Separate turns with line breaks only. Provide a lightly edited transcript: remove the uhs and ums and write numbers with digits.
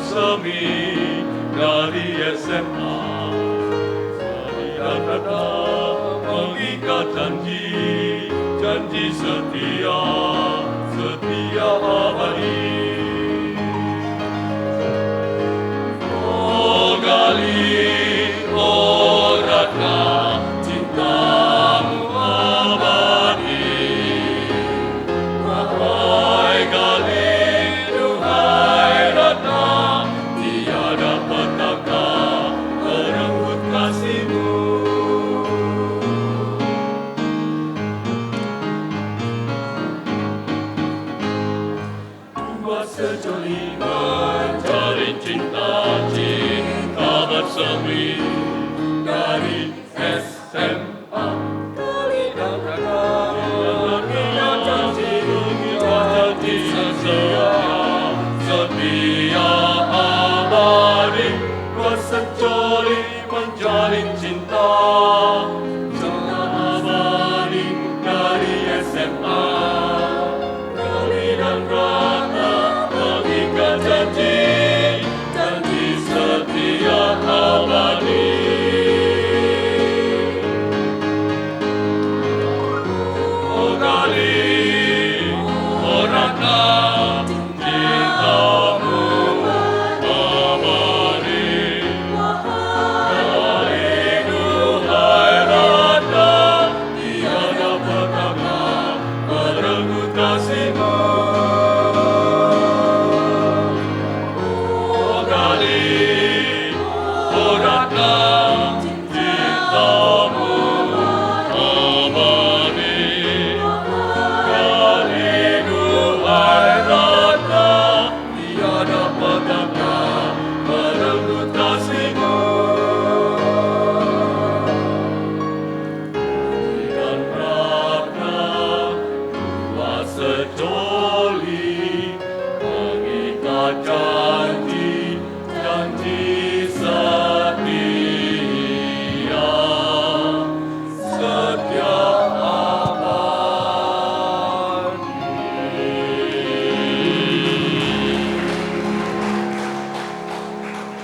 bersemi dari SMA. Sekian ada mengikat janji, janji setia, setia abadi. Oh Gali, oh Ratna, cintamu abadi. Wahai Gali, duhai Ratna, tiada petaka merenggut kasihmu. Dua sejoli menjalin cinta, cinta bersemi dari SMA. Gali dan Ratna, janji, janji setia, setia abadi, bersedia.